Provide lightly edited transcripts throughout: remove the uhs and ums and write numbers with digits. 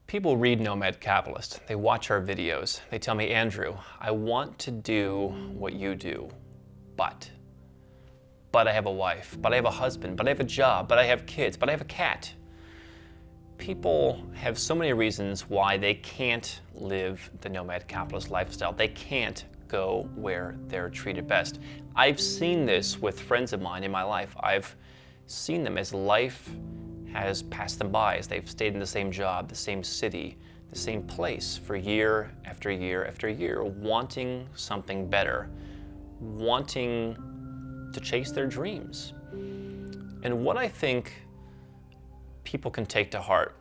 People read Nomad Capitalist, they watch our videos, they tell me, Andrew, I want to do what you do, but I have a wife, but I have a husband, but I have a job, but I have kids, but I have a cat. People have so many reasons why they can't live the Nomad Capitalist lifestyle. They can't go where they're treated best. I've seen this with friends of mine in my life. I've seen them as life has passed them by, as they've stayed in the same job, the same city, the same place for year after year after year, wanting something better, wanting to chase their dreams. And what I think people can take to heart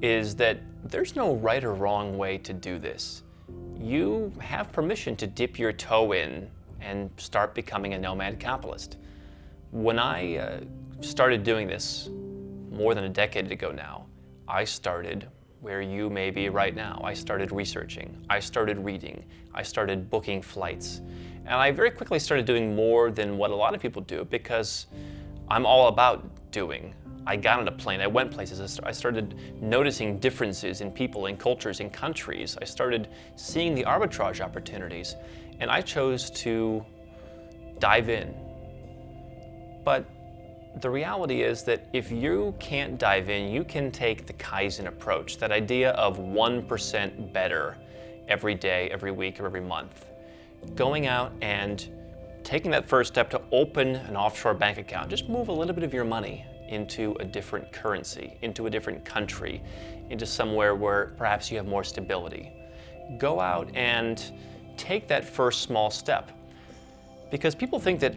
is that there's no right or wrong way to do this. You have permission to dip your toe in and start becoming a nomad capitalist. When I started doing this more than a decade ago now, I started where you may be right now. I started researching, I started reading, I started booking flights. And I very quickly started doing more than what a lot of people do because I'm all about doing. I got on a plane, I went places, I started noticing differences in people, in cultures, in countries. I started seeing the arbitrage opportunities, and I chose to dive in. But the reality is that if you can't dive in, you can take the Kaizen approach, that idea of 1% better every day, every week, or every month. Going out and taking that first step to open an offshore bank account. Just move a little bit of your money into a different currency, into a different country, into somewhere where perhaps you have more stability. Go out and take that first small step. Because people think that,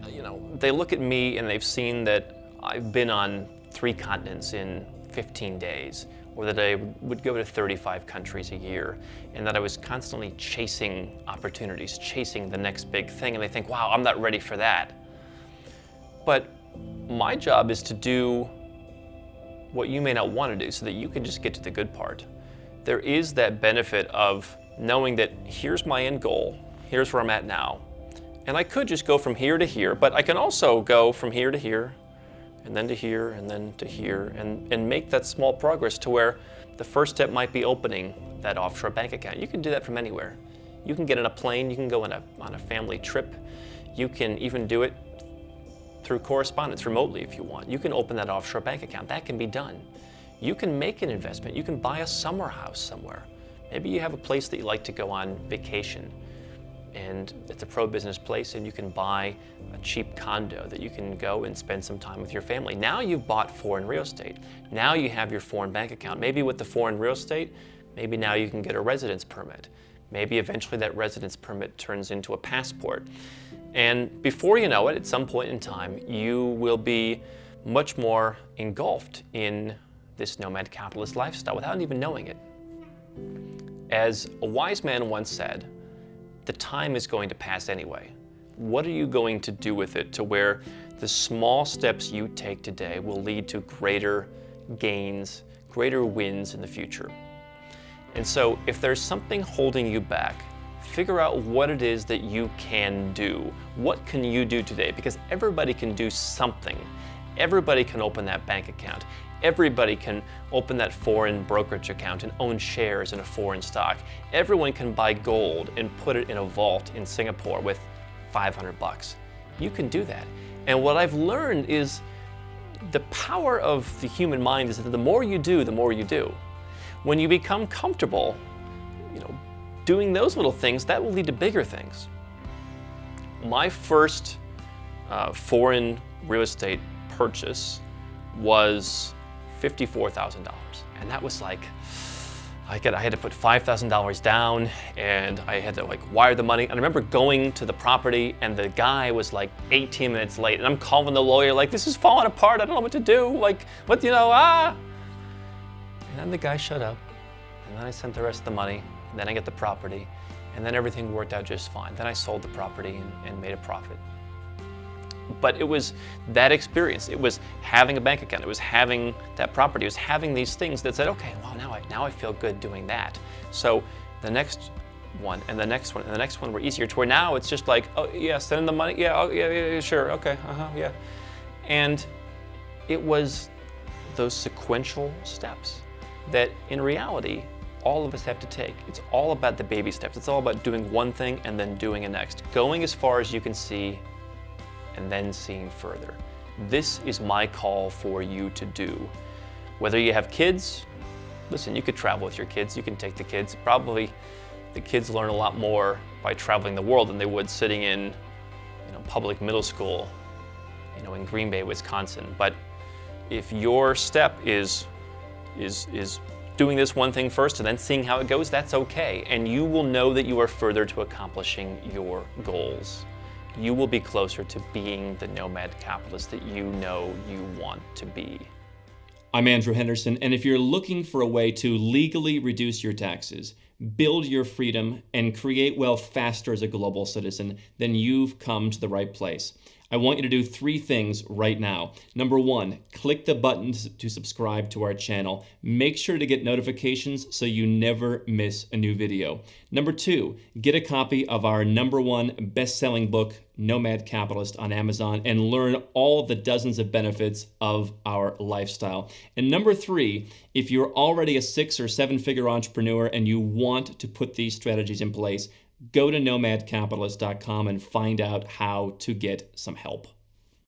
they look at me and they've seen that I've been on 3 continents in 15 days, or that I would go to 35 countries a year, and that I was constantly chasing opportunities, chasing the next big thing, and they think, wow, I'm not ready for that. But my job is to do what you may not want to do so that you can just get to the good part. There is that benefit of knowing that here's my end goal, here's where I'm at now, and I could just go from here to here, but I can also go from here to here, and then to here, and then to here, and make that small progress to where the first step might be opening that offshore bank account. You can do that from anywhere. You can get on a plane, you can go on a family trip, you can even do it through correspondence remotely if you want. You can open that offshore bank account. That can be done. You can make an investment. You can buy a summer house somewhere. Maybe you have a place that you like to go on vacation, and it's a pro-business place, and you can buy a cheap condo that you can go and spend some time with your family. Now you've bought foreign real estate. Now you have your foreign bank account. Maybe with the foreign real estate, maybe now you can get a residence permit. Maybe eventually that residence permit turns into a passport. And before you know it, at some point in time, you will be much more engulfed in this nomad capitalist lifestyle without even knowing it. As a wise man once said, the time is going to pass anyway. What are you going to do with it to where the small steps you take today will lead to greater gains, greater wins in the future? And so if there's something holding you back, figure out what it is that you can do. What can you do today? Because everybody can do something. Everybody can open that bank account. Everybody can open that foreign brokerage account and own shares in a foreign stock. Everyone can buy gold and put it in a vault in Singapore with $500. You can do that. And what I've learned is the power of the human mind is that the more you do, the more you do. When you become comfortable, doing those little things, that will lead to bigger things. My first foreign real estate purchase was $54,000, and that was like, I had to put $5,000 down, and I had to wire the money. And I remember going to the property, and the guy was like 18 minutes late, and I'm calling the lawyer like, this is falling apart, I don't know what to do, And then the guy shut up, and then I sent the rest of the money, and then I get the property, and then everything worked out just fine. Then I sold the property and made a profit. But it was that experience. It was having a bank account. It was having that property. It was having these things that said, okay, well, now I feel good doing that. So the next one and the next one and the next one were easier to where now it's just like, oh yeah, send the money. Yeah, oh, yeah, sure, okay, yeah. And it was those sequential steps. that in reality, all of us have to take. It's all about the baby steps. It's all about doing one thing and then doing a next. Going as far as you can see and then seeing further. This is my call for you to do. Whether you have kids, listen, you could travel with your kids. You can take the kids. Probably the kids learn a lot more by traveling the world than they would sitting in public middle school in Green Bay, Wisconsin. But if your step is doing this one thing first and then seeing how it goes, that's okay. And you will know that you are further to accomplishing your goals. You will be closer to being the nomad capitalist that you know you want to be. I'm Andrew Henderson, and if you're looking for a way to legally reduce your taxes, build your freedom, and create wealth faster as a global citizen, then you've come to the right place. I want you to do 3 things right now. Number 1, click the button to subscribe to our channel. Make sure to get notifications so you never miss a new video. Number 2, get a copy of our #1 best-selling book, Nomad Capitalist, on Amazon and learn all the dozens of benefits of our lifestyle. And number 3, if you're already a 6- or 7-figure entrepreneur and you want to put these strategies in place, go to nomadcapitalist.com and find out how to get some help.